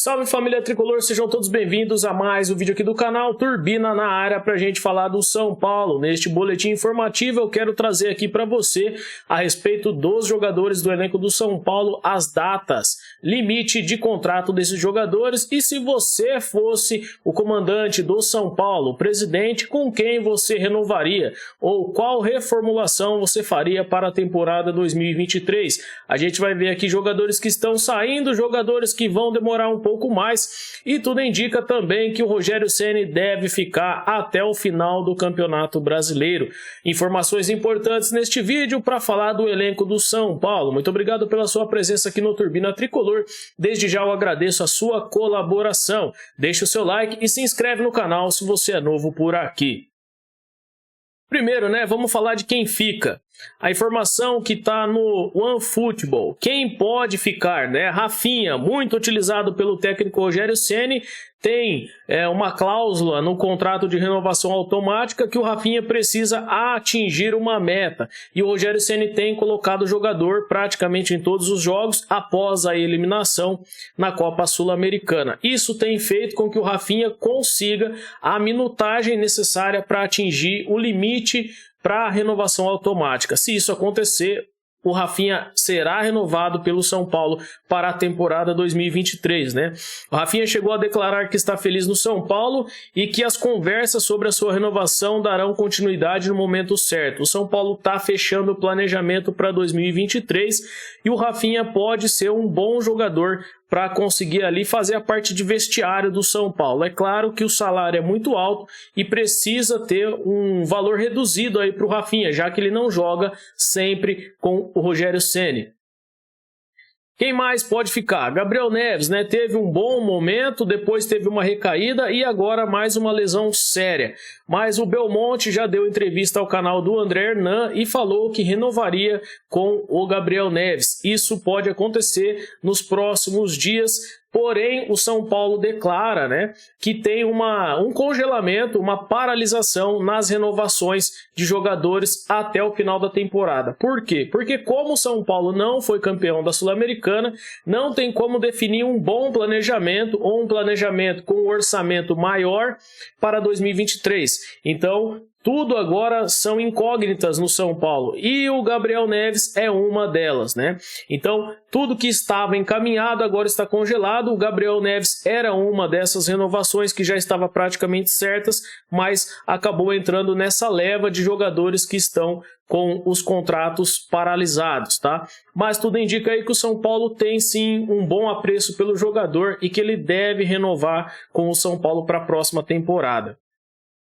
Salve família tricolor, sejam todos bem-vindos a mais um vídeo aqui do canal Turbina na área para a gente falar do São Paulo. Neste boletim informativo eu quero trazer aqui para você a respeito dos jogadores do elenco do São Paulo, as datas, limite de contrato desses jogadores e se você fosse o comandante do São Paulo, o presidente, com quem você renovaria ou qual reformulação você faria para a temporada 2023. A gente vai ver aqui jogadores que estão saindo, jogadores que vão demorar um pouco mais e tudo indica também que o Rogério Ceni deve ficar até o final do Campeonato Brasileiro. Informações importantes neste vídeo para falar do elenco do São Paulo. Muito obrigado pela sua presença aqui no Turbina Tricolor. Desde já eu agradeço a sua colaboração. Deixe o seu like e se inscreve no canal se você é novo por aqui. Primeiro, vamos falar de quem fica. A informação que está no OneFootball, quem pode ficar, Rafinha, muito utilizado pelo técnico Rogério Ceni, tem uma cláusula no contrato de renovação automática que o Rafinha precisa atingir uma meta. E o Rogério Ceni tem colocado o jogador praticamente em todos os jogos após a eliminação na Copa Sul-Americana. Isso tem feito com que o Rafinha consiga a minutagem necessária para atingir o limite para a renovação automática. Se isso acontecer, o Rafinha será renovado pelo São Paulo para a temporada 2023, O Rafinha chegou a declarar que está feliz no São Paulo e que as conversas sobre a sua renovação darão continuidade no momento certo. O São Paulo está fechando o planejamento para 2023 e o Rafinha pode ser um bom jogador para conseguir ali fazer a parte de vestiário do São Paulo. É claro que o salário é muito alto e precisa ter um valor reduzido aí para o Rafinha, já que ele não joga sempre com o Rogério Ceni. Quem mais pode ficar? Gabriel Neves, teve um bom momento, depois teve uma recaída e agora mais uma lesão séria. Mas o Belmonte já deu entrevista ao canal do André Hernan e falou que renovaria com o Gabriel Neves. Isso pode acontecer nos próximos dias. Porém, o São Paulo declara que tem um congelamento, uma paralisação nas renovações de jogadores até o final da temporada. Por quê? Porque como o São Paulo não foi campeão da Sul-Americana, não tem como definir um bom planejamento ou um planejamento com um orçamento maior para 2023. Então, tudo agora são incógnitas no São Paulo e o Gabriel Neves é uma delas, Então, tudo que estava encaminhado agora está congelado. O Gabriel Neves era uma dessas renovações que já estava praticamente certas, mas acabou entrando nessa leva de jogadores que estão com os contratos paralisados, Mas tudo indica aí que o São Paulo tem sim um bom apreço pelo jogador e que ele deve renovar com o São Paulo para a próxima temporada.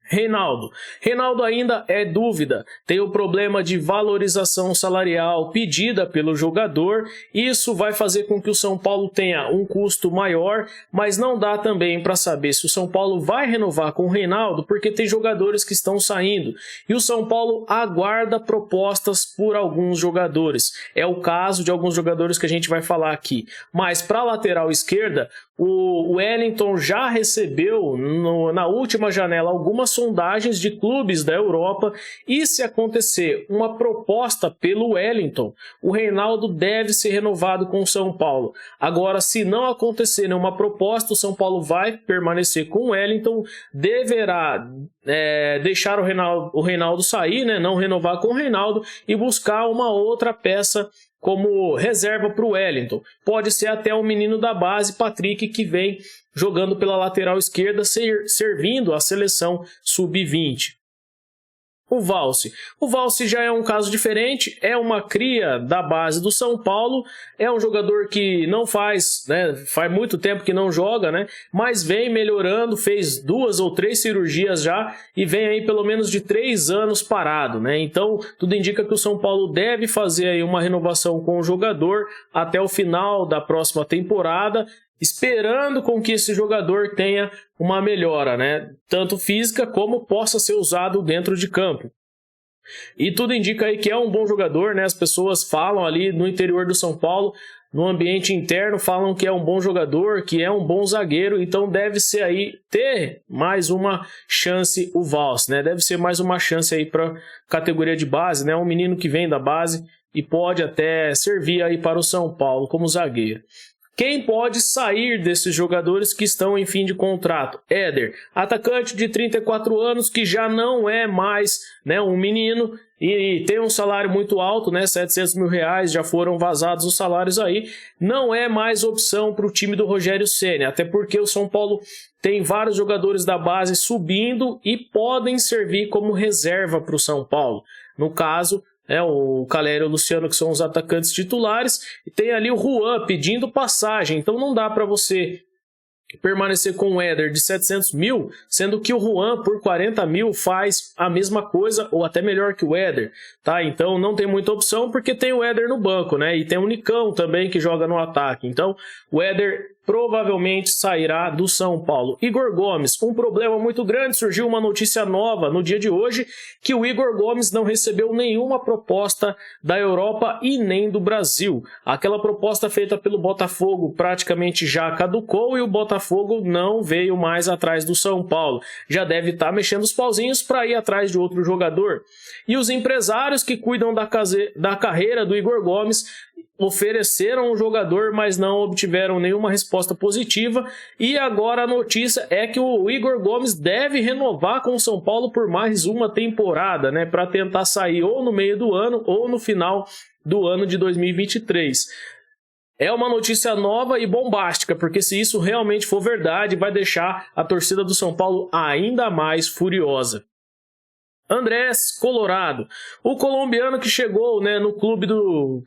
Reinaldo ainda é dúvida, tem o problema de valorização salarial pedida pelo jogador, isso vai fazer com que o São Paulo tenha um custo maior, mas não dá também para saber se o São Paulo vai renovar com o Reinaldo, porque tem jogadores que estão saindo, e o São Paulo aguarda propostas por alguns jogadores, é o caso de alguns jogadores que a gente vai falar aqui, mas para a lateral esquerda, o Wellington já recebeu na última janela algumas sondagens de clubes da Europa e se acontecer uma proposta pelo Wellington, o Reinaldo deve ser renovado com o São Paulo. Agora, se não acontecer nenhuma proposta, o São Paulo vai permanecer com o Wellington, deverá deixar o Reinaldo sair, não renovar com o Reinaldo e buscar uma outra peça como reserva para o Wellington. Pode ser até o menino da base, Patrick, que vem jogando pela lateral esquerda, servindo a seleção sub-20. O Valse já é um caso diferente, é uma cria da base do São Paulo, é um jogador que não faz muito tempo que não joga, mas vem melhorando, fez 2 ou 3 cirurgias já e vem aí pelo menos de 3 anos parado, Então, tudo indica que o São Paulo deve fazer aí uma renovação com o jogador até o final da próxima temporada, esperando com que esse jogador tenha uma melhora, tanto física como possa ser usado dentro de campo. E tudo indica aí que é um bom jogador, As pessoas falam ali no interior do São Paulo, no ambiente interno, falam que é um bom jogador, que é um bom zagueiro, então deve ser aí ter mais uma chance o Valse, Deve ser mais uma chance aí para categoria de base, Um menino que vem da base e pode até servir aí para o São Paulo como zagueiro. Quem pode sair desses jogadores que estão em fim de contrato? Éder, atacante de 34 anos que já não é mais, né, um menino e tem um salário muito alto, né, 700 mil reais, já foram vazados os salários aí, não é mais opção para o time do Rogério Ceni, até porque o São Paulo tem vários jogadores da base subindo e podem servir como reserva para o São Paulo. No caso, o Calera e o Luciano, que são os atacantes titulares, e tem ali o Juan pedindo passagem, então não dá para você permanecer com o Éder de 700 mil, sendo que o Juan por 40 mil faz a mesma coisa ou até melhor que o Éder, tá? Então não tem muita opção porque tem o Éder no banco, né? E tem o Nicão também que joga no ataque, então o Éder provavelmente sairá do São Paulo. Igor Gomes, um problema muito grande, surgiu uma notícia nova no dia de hoje, que o Igor Gomes não recebeu nenhuma proposta da Europa e nem do Brasil. Aquela proposta feita pelo Botafogo praticamente já caducou e o Botafogo não veio mais atrás do São Paulo. Já deve estar mexendo os pauzinhos para ir atrás de outro jogador. E os empresários que cuidam da carreira do Igor Gomes ofereceram um jogador, mas não obtiveram nenhuma resposta positiva, e agora a notícia é que o Igor Gomes deve renovar com o São Paulo por mais uma temporada, né, para tentar sair ou no meio do ano ou no final do ano de 2023. É uma notícia nova e bombástica, porque se isso realmente for verdade, vai deixar a torcida do São Paulo ainda mais furiosa. Andrés Colorado, o colombiano que chegou, né, no clube do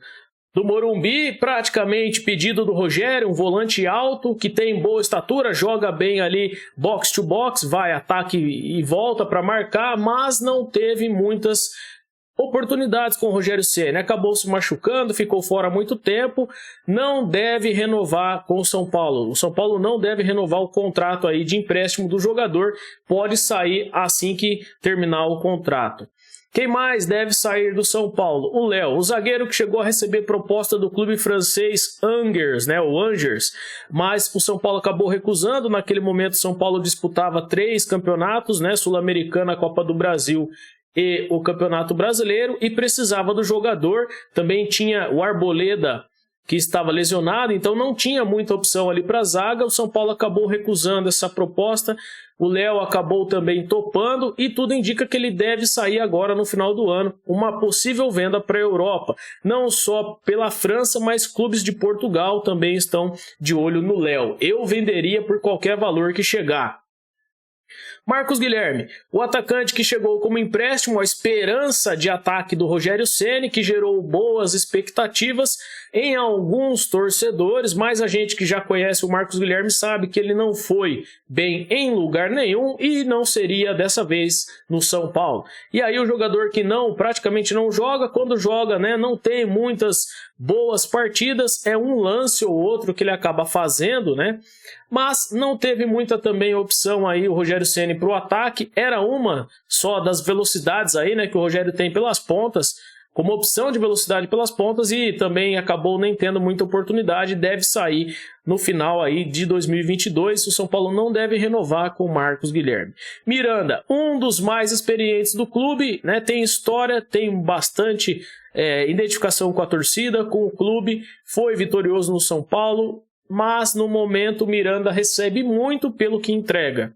Morumbi, praticamente pedido do Rogério, um volante alto, que tem boa estatura, joga bem ali box to box, vai ataque e volta para marcar, mas não teve muitas oportunidades com o Rogério Ceni, acabou se machucando, ficou fora há muito tempo, não deve renovar com o São Paulo. O São Paulo não deve renovar o contrato aí de empréstimo do jogador, pode sair assim que terminar o contrato. Quem mais deve sair do São Paulo? O Léo, o zagueiro que chegou a receber proposta do clube francês Angers, né, o Angers, mas o São Paulo acabou recusando. Naquele momento o São Paulo disputava 3 campeonatos, né, Sul-Americana, Copa do Brasil e o Campeonato Brasileiro, e precisava do jogador. Também tinha o Arboleda, que estava lesionado, então não tinha muita opção ali para a zaga. O São Paulo acabou recusando essa proposta, o Léo acabou também topando, e tudo indica que ele deve sair agora no final do ano, uma possível venda para a Europa, não só pela França, mas clubes de Portugal também estão de olho no Léo. Eu venderia por qualquer valor que chegar. Marcos Guilherme, o atacante que chegou como empréstimo, a esperança de ataque do Rogério Ceni, que gerou boas expectativas em alguns torcedores, mas a gente que já conhece o Marcos Guilherme sabe que ele não foi bem em lugar nenhum e não seria dessa vez no São Paulo. E aí o jogador que praticamente não joga, quando joga, né, não tem muitas boas partidas, é um lance ou outro que ele acaba fazendo, né? Mas não teve muita também opção aí o Rogério Ceni para o ataque, era uma só das velocidades aí, né, que o Rogério tem pelas pontas, como opção de velocidade pelas pontas, e também acabou nem tendo muita oportunidade, deve sair no final aí de 2022, o São Paulo não deve renovar com o Marcos Guilherme. Miranda, um dos mais experientes do clube, né, tem história, tem bastante identificação com a torcida, com o clube, foi vitorioso no São Paulo, mas no momento o Miranda recebe muito pelo que entrega.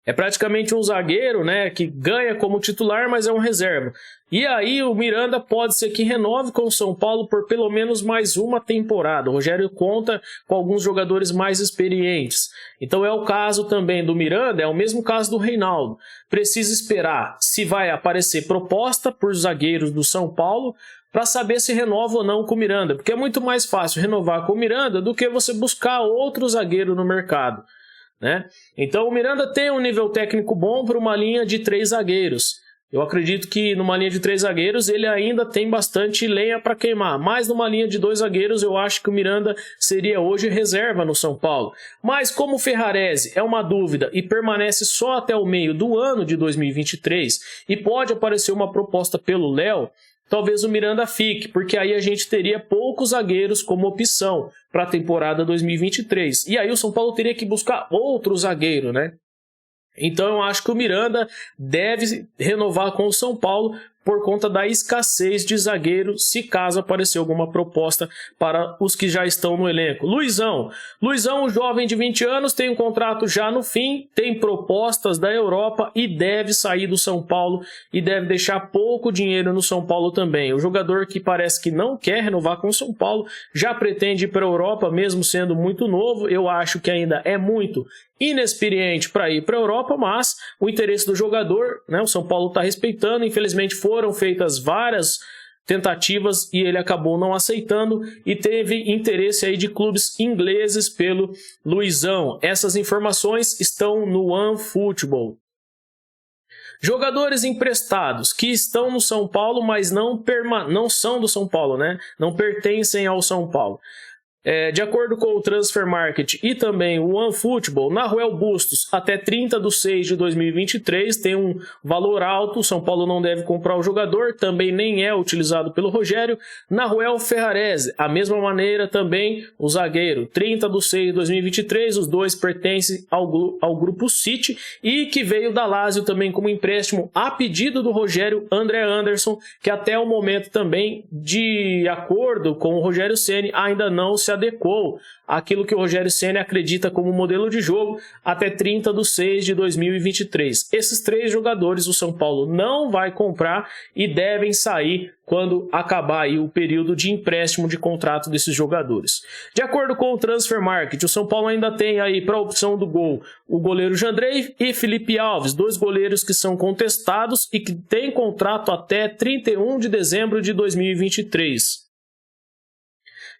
É praticamente um zagueiro, né, que ganha como titular, mas é um reserva. E aí o Miranda pode ser que renove com o São Paulo por pelo menos mais uma temporada. O Rogério conta com alguns jogadores mais experientes. Então é o caso também do Miranda, é o mesmo caso do Reinaldo. Precisa esperar se vai aparecer proposta por zagueiros do São Paulo para saber se renova ou não com o Miranda. Porque é muito mais fácil renovar com o Miranda do que você buscar outro zagueiro no mercado, né? Então o Miranda tem um nível técnico bom para uma linha de 3 zagueiros. Eu acredito que numa linha de 3 zagueiros ele ainda tem bastante lenha para queimar. Mas numa linha de 2 zagueiros eu acho que o Miranda seria hoje reserva no São Paulo. Mas como o Ferrarese é uma dúvida e permanece só até o meio do ano de 2023 e pode aparecer uma proposta pelo Léo, talvez o Miranda fique, porque aí a gente teria poucos zagueiros como opção para a temporada 2023. E aí o São Paulo teria que buscar outro zagueiro, né? Então eu acho que o Miranda deve renovar com o São Paulo por conta da escassez de zagueiro, se caso aparecer alguma proposta para os que já estão no elenco. Luizão, o jovem de 20 anos, tem um contrato já no fim, tem propostas da Europa e deve sair do São Paulo e deve deixar pouco dinheiro no São Paulo também. O jogador que parece que não quer renovar com o São Paulo, já pretende ir para a Europa, mesmo sendo muito novo. Eu acho que ainda é muito inexperiente para ir para a Europa, mas o interesse do jogador, né, o São Paulo está respeitando. Infelizmente foram feitas várias tentativas e ele acabou não aceitando e teve interesse aí de clubes ingleses pelo Luizão. Essas informações estão no OneFootball. Jogadores emprestados que estão no São Paulo, mas não são do São Paulo, né? Não pertencem ao São Paulo. De acordo com o Transfer Market e também o OneFootball, Nahuel Bustos até 30/6/2023 tem um valor alto. O São Paulo não deve comprar o jogador, também nem é utilizado pelo Rogério. Nahuel Ferrarese, a mesma maneira também o zagueiro, 30/6/2023, os dois pertencem ao grupo City e que veio da Lazio também como empréstimo a pedido do Rogério, André Anderson, que até o momento também, de acordo com o Rogério Ceni, ainda não se adequou àquilo que o Rogério Ceni acredita como modelo de jogo até 30/6/2023. Esses três jogadores o São Paulo não vai comprar e devem sair quando acabar aí o período de empréstimo de contrato desses jogadores. De acordo com o Transfer Market, o São Paulo ainda tem aí para a opção do gol o goleiro Jandrei e Felipe Alves, dois goleiros que são contestados e que têm contrato até 31/12/2023.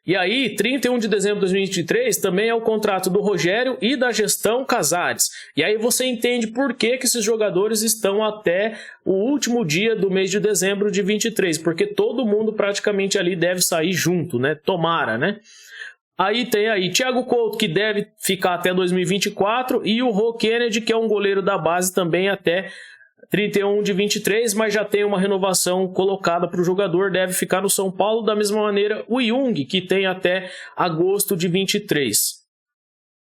E aí, 31/12/2023 também é o contrato do Rogério e da gestão Casares. E aí você entende por que esses jogadores estão até o último dia do mês de dezembro de 23, porque todo mundo praticamente ali deve sair junto, né? Tomara, né? Aí tem aí Thiago Couto, que deve ficar até 2024, e o Rô Kennedy, que é um goleiro da base também até 31/23, mas já tem uma renovação colocada para o jogador, deve ficar no São Paulo. Da mesma maneira o Jung, que tem até agosto de 23.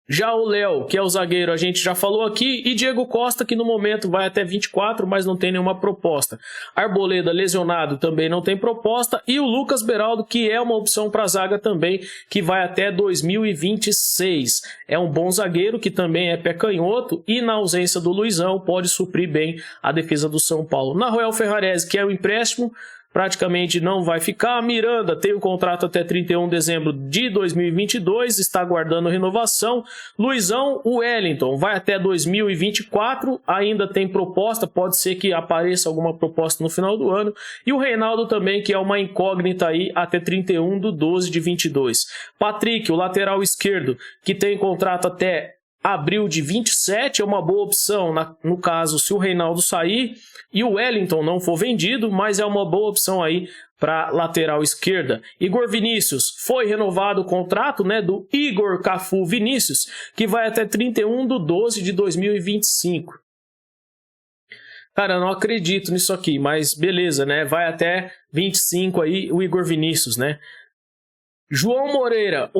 Já o Léo, que é o zagueiro, a gente já falou aqui, e Diego Costa, que no momento vai até 24, mas não tem nenhuma proposta. Arboleda, lesionado, também não tem proposta, e o Lucas Beraldo, que é uma opção para a zaga também, que vai até 2026. É um bom zagueiro, que também é pé canhoto, e na ausência do Luizão, pode suprir bem a defesa do São Paulo. Nahuel Ferrarese, que é o empréstimo, praticamente não vai ficar. Miranda tem o contrato até 31/12/2022, está aguardando renovação. Luizão, o Wellington vai até 2024, ainda tem proposta, pode ser que apareça alguma proposta no final do ano. E o Reinaldo também, que é uma incógnita aí, até 31/12/22. Patrick, o lateral esquerdo, que tem contrato até abril de 27, é uma boa opção no caso se o Reinaldo sair e o Wellington não for vendido, mas é uma boa opção aí para lateral esquerda. Igor Vinícius, foi renovado o contrato, né, do Igor Cafu Vinícius, que vai até 31/12/2025. Cara, eu não acredito nisso aqui, mas beleza, né? Vai até 25 aí o Igor Vinícius, né? João Moreira,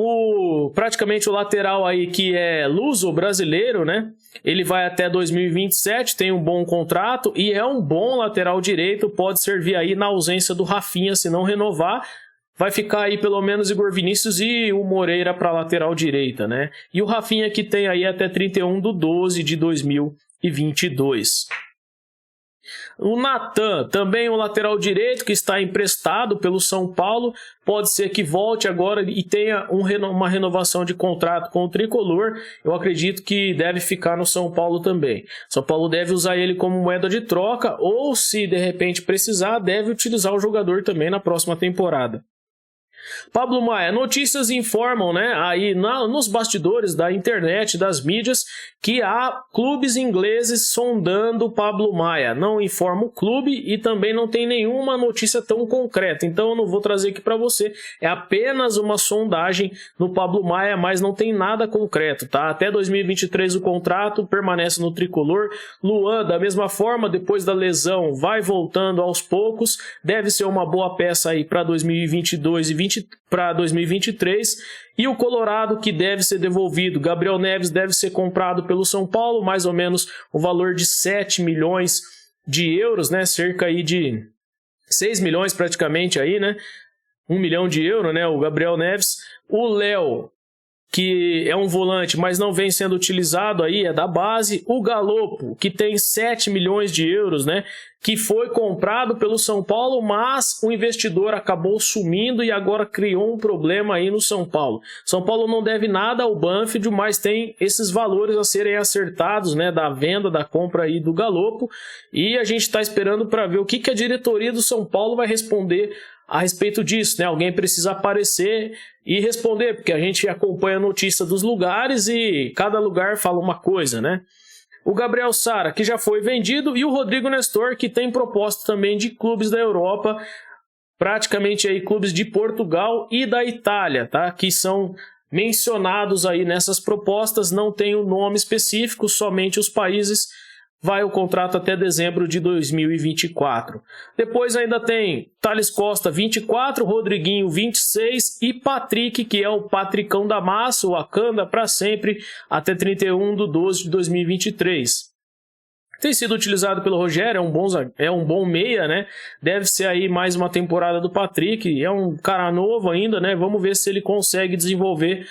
praticamente o lateral aí que é luso brasileiro, né? Ele vai até 2027, tem um bom contrato e é um bom lateral direito, pode servir aí na ausência do Rafinha, se não renovar. Vai ficar aí pelo menos Igor Vinícius e o Moreira para lateral direita, né? E o Rafinha que tem aí até 31/12/2022. O Natan, também um lateral direito que está emprestado pelo São Paulo, pode ser que volte agora e tenha uma renovação de contrato com o Tricolor. Eu acredito que deve ficar no São Paulo também. São Paulo deve usar ele como moeda de troca ou, se de repente precisar, deve utilizar o jogador também na próxima temporada. Pablo Maia, notícias informam, né, aí nos bastidores da internet, das mídias, que há clubes ingleses sondando o Pablo Maia. Não informa o clube e também não tem nenhuma notícia tão concreta, então eu não vou trazer aqui para você. É apenas uma sondagem no Pablo Maia, mas não tem nada concreto, tá? Até 2023 o contrato permanece no Tricolor. Luan, da mesma forma, depois da lesão, vai voltando aos poucos, deve ser uma boa peça aí para 2022 e para 2023, e o Colorado que deve ser devolvido. Gabriel Neves deve ser comprado pelo São Paulo, mais ou menos o valor de 7 milhões de euros, né? Cerca aí de 6 milhões praticamente aí, né? 1 milhão de euros, né? O Gabriel Neves. O Léo, que é um volante, mas não vem sendo utilizado aí, é da base. O Galopo, que tem 7 milhões de euros, né? Que foi comprado pelo São Paulo, mas o investidor acabou sumindo e agora criou um problema aí no São Paulo. São Paulo não deve nada ao Banfield, mas tem esses valores a serem acertados, né? Da venda, da compra aí do Galopo. E a gente está esperando para ver o que a diretoria do São Paulo vai responder a respeito disso, né? Alguém precisa aparecer e responder, porque a gente acompanha a notícia dos lugares e cada lugar fala uma coisa, né? O Gabriel Sara, que já foi vendido, e o Rodrigo Nestor, que tem proposta também de clubes da Europa, praticamente aí clubes de Portugal e da Itália, tá? Que são mencionados aí nessas propostas, não tem o nome específico, somente os países. Vai o contrato até dezembro de 2024. Depois ainda tem Thales Costa, 24, Rodriguinho, 26 e Patrick, que é o Patricão da Massa, o Wakanda para sempre, até 31/12 de 2023. Tem sido utilizado pelo Rogério, é um bom meia, né? Deve ser aí mais uma temporada do Patrick, é um cara novo ainda, né? Vamos ver se ele consegue desenvolver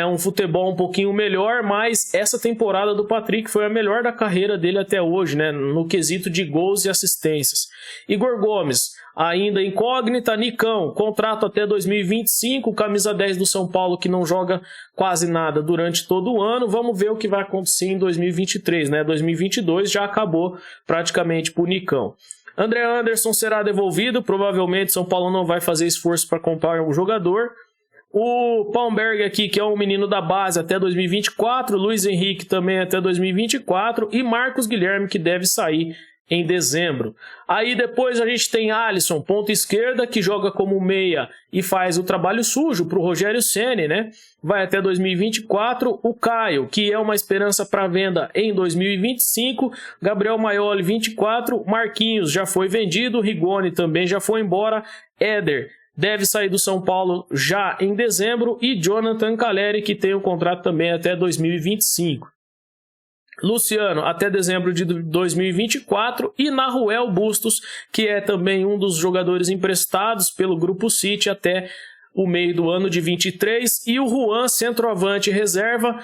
um futebol um pouquinho melhor, mas essa temporada do Patrick foi a melhor da carreira dele até hoje, né? No quesito de gols e assistências. Igor Gomes, ainda incógnita. Nicão, contrato até 2025, camisa 10 do São Paulo, que não joga quase nada durante todo o ano. Vamos ver o que vai acontecer em 2023, né? 2022 já acabou praticamente pro Nicão. André Anderson será devolvido, provavelmente São Paulo não vai fazer esforço para comprar um jogador. O Palmberg aqui, que é um menino da base, até 2024. Luiz Henrique também até 2024. E Marcos Guilherme, que deve sair em dezembro. Aí depois a gente tem Alisson, ponta esquerda, que joga como meia e faz o trabalho sujo para o Rogério Ceni, né? Vai até 2024. O Caio, que é uma esperança para venda em 2025. Gabriel Maioli, 24. Marquinhos já foi vendido. Rigoni também já foi embora. Éder deve sair do São Paulo já em dezembro. E Jonathan Caleri, que tem um contrato também até 2025. Luciano, até dezembro de 2024. E Naruel Bustos, que é também um dos jogadores emprestados pelo Grupo City até o meio do ano de 23. E o Juan, centroavante reserva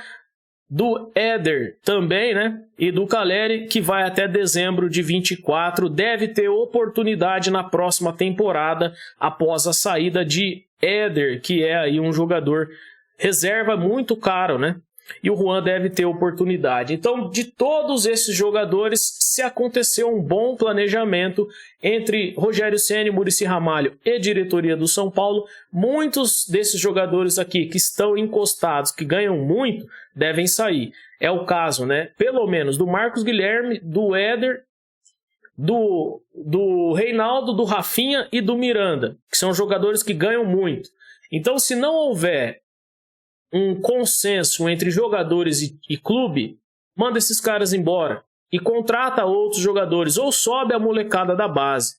do Éder também, né? E do Caleri, que vai até dezembro de 24. Deve ter oportunidade na próxima temporada após a saída de Éder, que é aí um jogador reserva muito caro, né? E o Juan deve ter oportunidade. Então, de todos esses jogadores, se acontecer um bom planejamento entre Rogério Ceni, Muricy Ramalho e diretoria do São Paulo, muitos desses jogadores aqui que estão encostados, que ganham muito, devem sair. É o caso, né? Pelo menos do Marcos Guilherme, do Éder, do Reinaldo, do Rafinha e do Miranda, que são jogadores que ganham muito. Então, se não houver um consenso entre jogadores e clube, manda esses caras embora e contrata outros jogadores ou sobe a molecada da base.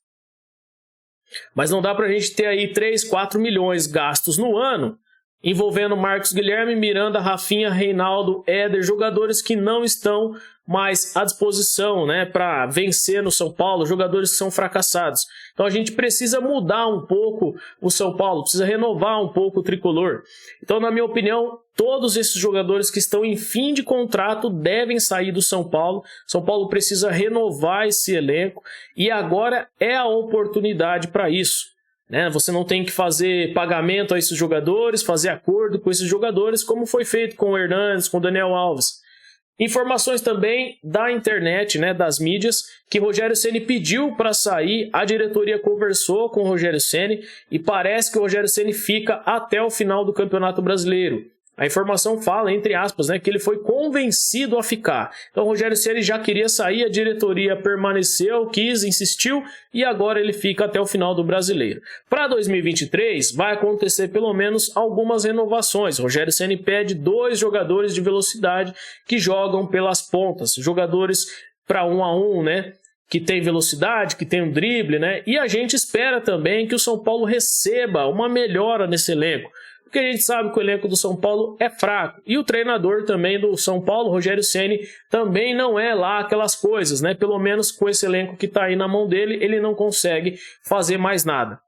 Mas não dá pra gente ter aí 3, 4 milhões gastos no ano envolvendo Marcos Guilherme, Miranda, Rafinha, Reinaldo, Éder, jogadores que não estão mais à disposição, né, para vencer no São Paulo, jogadores que são fracassados. Então a gente precisa mudar um pouco o São Paulo, precisa renovar um pouco o tricolor. Então, na minha opinião, todos esses jogadores que estão em fim de contrato devem sair do São Paulo. São Paulo precisa renovar esse elenco e agora é a oportunidade para isso. Você não tem que fazer pagamento a esses jogadores, fazer acordo com esses jogadores, como foi feito com o Hernandes, com o Daniel Alves. Informações também da internet, das mídias, que Rogério Ceni pediu para sair, a diretoria conversou com o Rogério Ceni e parece que o Rogério Ceni fica até o final do Campeonato Brasileiro. A informação fala, entre aspas, que ele foi convencido a ficar. Então o Rogério Ceni já queria sair, a diretoria permaneceu, quis, insistiu e agora ele fica até o final do Brasileiro. Para 2023 vai acontecer pelo menos algumas renovações. O Rogério Ceni pede 2 jogadores de velocidade que jogam pelas pontas, jogadores para 1 a 1, que tem velocidade, que tem um drible, E a gente espera também que o São Paulo receba uma melhora nesse elenco. porque a gente sabe que o elenco do São Paulo é fraco. E o treinador também do São Paulo, Rogério Ceni, também não é lá aquelas coisas, né? Pelo menos com esse elenco que está aí na mão dele, ele não consegue fazer mais nada.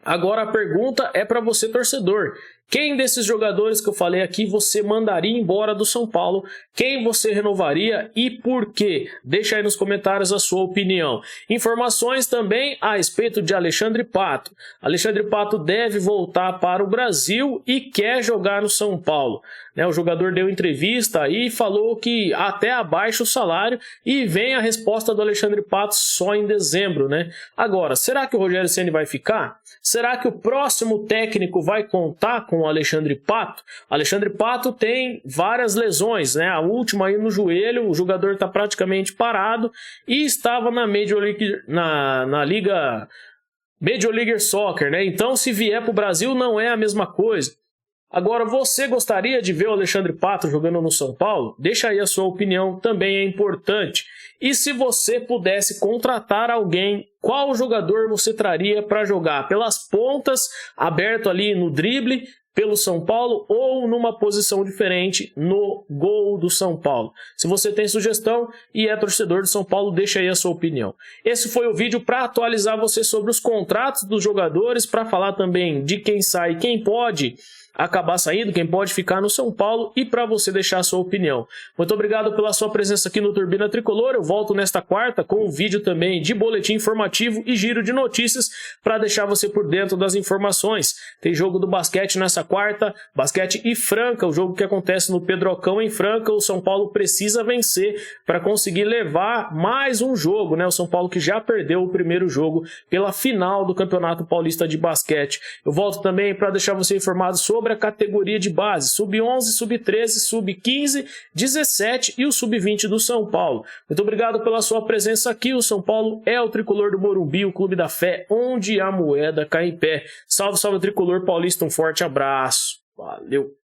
Agora a pergunta é para você, torcedor. Quem desses jogadores que eu falei aqui você mandaria embora do São Paulo? Quem você renovaria e por quê? Deixa aí nos comentários a sua opinião. Informações também a respeito de Alexandre Pato. Alexandre Pato deve voltar para o Brasil e quer jogar no São Paulo. O jogador deu entrevista e falou que até abaixa o salário e vem a resposta do Alexandre Pato só em dezembro, Agora, será que o Rogério Ceni vai ficar? Será que o próximo técnico vai contar com o Alexandre Pato? Alexandre Pato tem várias lesões, A última aí no joelho, o jogador está praticamente parado e estava na Liga Major League Soccer, Então, se vier para o Brasil, não é a mesma coisa. Agora, você gostaria de ver o Alexandre Pato jogando no São Paulo? Deixa aí a sua opinião, também é importante. E se você pudesse contratar alguém, qual jogador você traria para jogar pelas pontas, aberto ali no drible, pelo São Paulo ou numa posição diferente no gol do São Paulo? Se você tem sugestão e é torcedor do São Paulo, deixa aí a sua opinião. Esse foi o vídeo para atualizar você sobre os contratos dos jogadores, para falar também de quem sai, quem pode acabar saindo, quem pode ficar no São Paulo e para você deixar a sua opinião. Muito obrigado pela sua presença aqui no Turbina Tricolor. Eu volto nesta quarta com um vídeo também de boletim informativo e giro de notícias para deixar você por dentro das informações. Tem jogo do basquete nessa quarta, basquete e Franca, o jogo que acontece no Pedrocão em Franca. O São Paulo precisa vencer para conseguir levar mais um jogo, O São Paulo que já perdeu o primeiro jogo pela final do Campeonato Paulista de Basquete. Eu volto também para deixar você informado sobre a categoria de base, sub-11, sub-13, sub-15, 17 e o sub-20 do São Paulo. Muito obrigado pela sua presença aqui. O São Paulo é o tricolor do Morumbi, o clube da fé, onde a moeda cai em pé. Salve, salve, tricolor paulista, um forte abraço. Valeu!